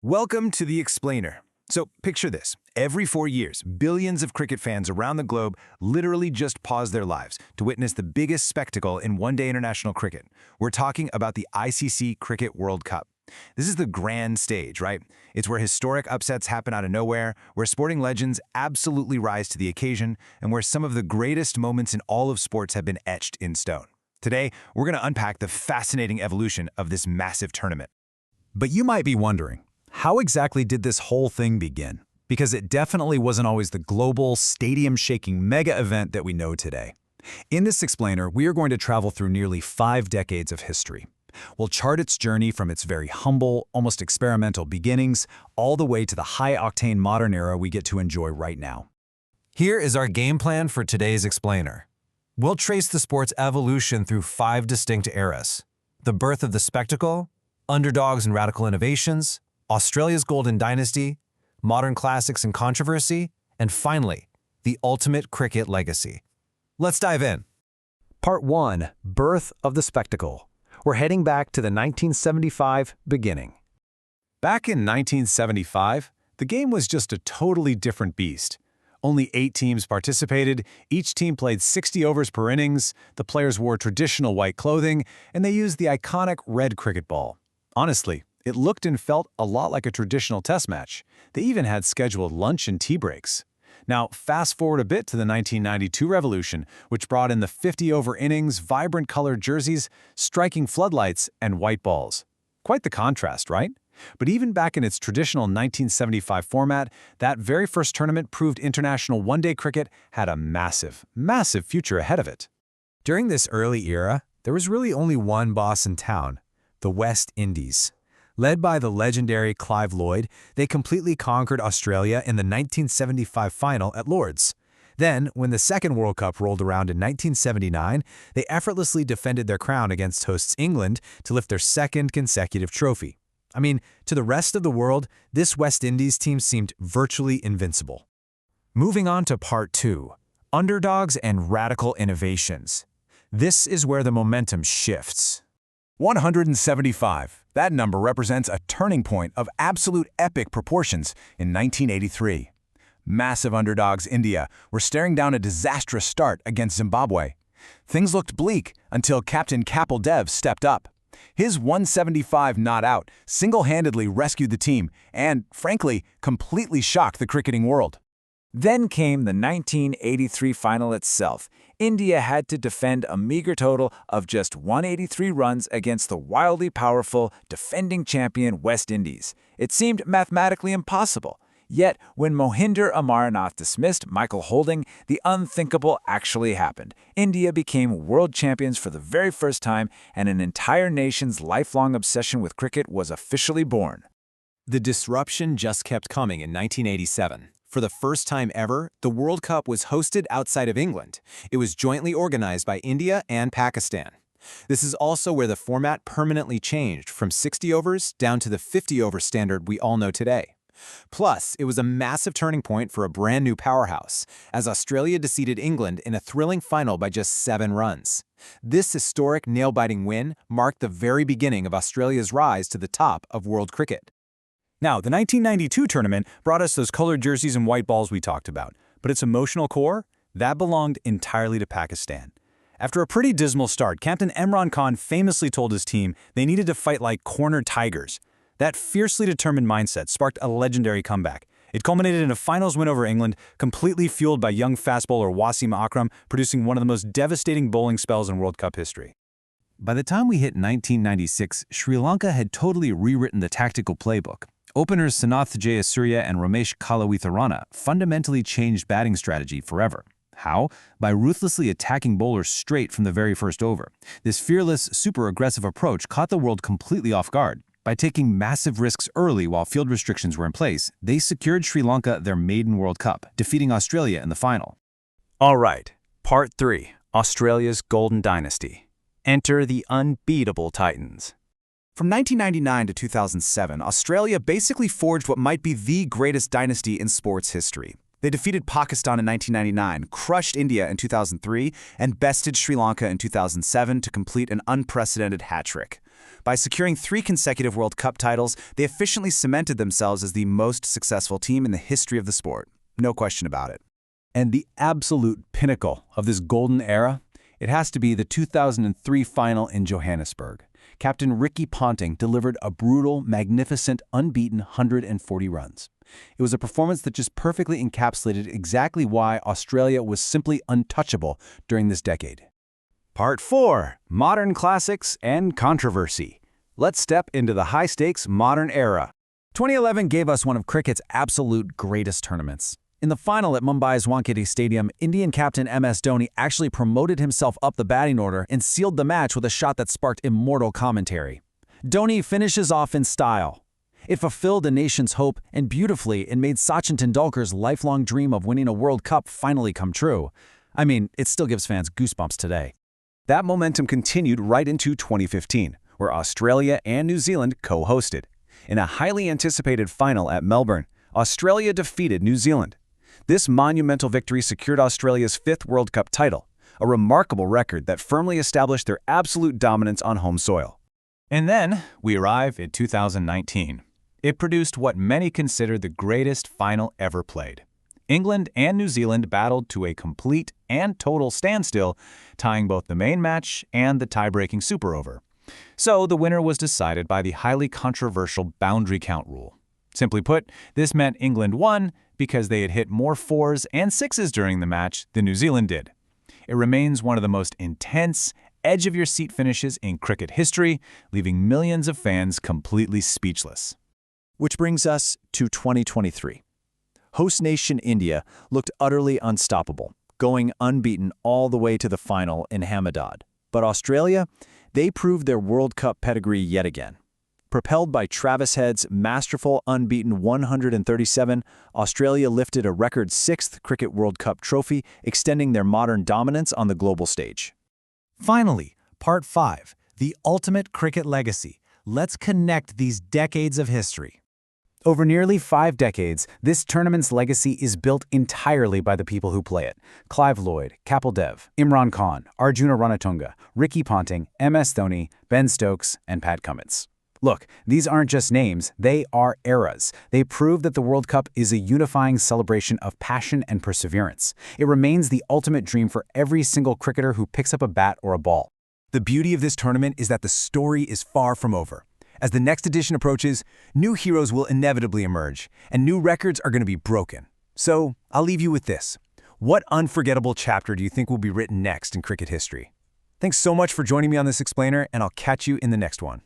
Welcome to The Explainer. So picture this. Every 4 years, billions of cricket fans around the globe literally just pause their lives to witness the biggest spectacle in one-day international cricket. We're talking about the ICC Cricket World Cup. This is the grand stage, right? It's where historic upsets happen out of nowhere, where sporting legends absolutely rise to the occasion, and where some of the greatest moments in all of sports have been etched in stone. Today, we're going to unpack the fascinating evolution of this massive tournament. But you might be wondering, how exactly did this whole thing begin? Because it definitely wasn't always the global, stadium-shaking mega event that we know today. In this explainer, we are going to travel through nearly 5 decades of history. We'll chart its journey from its very humble, almost experimental beginnings, all the way to the high-octane modern era we get to enjoy right now. Here is our game plan for today's explainer. We'll trace the sport's evolution through 5 distinct eras: the birth of the spectacle, underdogs and radical innovations, Australia's golden dynasty, modern classics and controversy, and finally, the ultimate cricket legacy. Let's dive in. Part 1. Birth of the Spectacle. We're heading back to the 1975 beginning. Back in 1975, the game was just a totally different beast. Only 8 teams participated, each team played 60 overs per innings, the players wore traditional white clothing, and they used the iconic red cricket ball. Honestly, it looked and felt a lot like a traditional test match. They even had scheduled lunch and tea breaks. Now, fast forward a bit to the 1992 revolution, which brought in the 50-over innings, vibrant colored jerseys, striking floodlights, and white balls. Quite the contrast, right? But even back in its traditional 1975 format, that very first tournament proved international one-day cricket had a massive, massive future ahead of it. During this early era, there was really only one boss in town: the West Indies. Led by the legendary Clive Lloyd, they completely conquered Australia in the 1975 final at Lord's. Then, when the second World Cup rolled around in 1979, they effortlessly defended their crown against hosts England to lift their second consecutive trophy. I mean, to the rest of the world, this West Indies team seemed virtually invincible. Moving on to Part 2, Underdogs and Radical Innovations. This is where the momentum shifts. 175. That number represents a turning point of absolute epic proportions in 1983. Massive underdogs India were staring down a disastrous start against Zimbabwe. Things looked bleak until Captain Kapil Dev stepped up. His 175 not out single-handedly rescued the team and, frankly, completely shocked the cricketing world. Then came the 1983 final itself. India had to defend a meager total of just 183 runs against the wildly powerful, defending champion West Indies. It seemed mathematically impossible. Yet, when Mohinder Amarnath dismissed Michael Holding, the unthinkable actually happened. India became world champions for the very first time, and an entire nation's lifelong obsession with cricket was officially born. The disruption just kept coming in 1987. For the first time ever, the World Cup was hosted outside of England. It was jointly organized by India and Pakistan. This is also where the format permanently changed from 60 overs down to the 50-over standard we all know today. Plus, it was a massive turning point for a brand new powerhouse, as Australia defeated England in a thrilling final by just 7 runs. This historic nail-biting win marked the very beginning of Australia's rise to the top of world cricket. Now, the 1992 tournament brought us those colored jerseys and white balls we talked about, but its emotional core, that belonged entirely to Pakistan. After a pretty dismal start, Captain Imran Khan famously told his team they needed to fight like cornered tigers. That fiercely determined mindset sparked a legendary comeback. It culminated in a finals win over England, completely fueled by young fast bowler Wasim Akram, producing one of the most devastating bowling spells in World Cup history. By the time we hit 1996, Sri Lanka had totally rewritten the tactical playbook. Openers Sanath Jayasuriya and Ramesh Kalawitharana fundamentally changed batting strategy forever. How? By ruthlessly attacking bowlers straight from the very first over. This fearless, super aggressive approach caught the world completely off guard. By taking massive risks early while field restrictions were in place, they secured Sri Lanka their maiden World Cup, defeating Australia in the final. All right, Part 3, Australia's Golden Dynasty. Enter the unbeatable Titans. From 1999 to 2007, Australia basically forged what might be the greatest dynasty in sports history. They defeated Pakistan in 1999, crushed India in 2003, and bested Sri Lanka in 2007 to complete an unprecedented hat-trick. By securing 3 consecutive World Cup titles, they efficiently cemented themselves as the most successful team in the history of the sport. No question about it. And the absolute pinnacle of this golden era, it has to be the 2003 final in Johannesburg. Captain Ricky Ponting delivered a brutal, magnificent, unbeaten 140 runs. It was a performance that just perfectly encapsulated exactly why Australia was simply untouchable during this decade. Part 4. Modern Classics and Controversy. Let's step into the high-stakes modern era. 2011 gave us one of cricket's absolute greatest tournaments. In the final at Mumbai's Wankhede Stadium, Indian captain MS Dhoni actually promoted himself up the batting order and sealed the match with a shot that sparked immortal commentary. Dhoni finishes off in style. It fulfilled the nation's hope, and beautifully, it made Sachin Tendulkar's lifelong dream of winning a World Cup finally come true. I mean, it still gives fans goosebumps today. That momentum continued right into 2015, where Australia and New Zealand co-hosted. In a highly anticipated final at Melbourne, Australia defeated New Zealand. This monumental victory secured Australia's 5th World Cup title, a remarkable record that firmly established their absolute dominance on home soil. And then we arrive at 2019. It produced what many consider the greatest final ever played. England and New Zealand battled to a complete and total standstill, tying both the main match and the tie-breaking super over. So the winner was decided by the highly controversial boundary count rule. Simply put, this meant England won because they had hit more 4s and 6s during the match than New Zealand did. It remains one of the most intense, edge-of-your-seat finishes in cricket history, leaving millions of fans completely speechless. Which brings us to 2023. Host nation India looked utterly unstoppable, going unbeaten all the way to the final in Ahmedabad. But Australia, they proved their World Cup pedigree yet again. Propelled by Travis Head's masterful unbeaten 137, Australia lifted a record 6th Cricket World Cup trophy, extending their modern dominance on the global stage. Finally, Part 5, the ultimate cricket legacy. Let's connect these decades of history. Over nearly 5 decades, this tournament's legacy is built entirely by the people who play it. Clive Lloyd, Kapil Dev, Imran Khan, Arjuna Ranatunga, Ricky Ponting, MS Dhoni, Ben Stokes, and Pat Cummins. Look, these aren't just names, they are eras. They prove that the World Cup is a unifying celebration of passion and perseverance. It remains the ultimate dream for every single cricketer who picks up a bat or a ball. The beauty of this tournament is that the story is far from over. As the next edition approaches, new heroes will inevitably emerge, and new records are going to be broken. So, I'll leave you with this. What unforgettable chapter do you think will be written next in cricket history? Thanks so much for joining me on this explainer, and I'll catch you in the next one.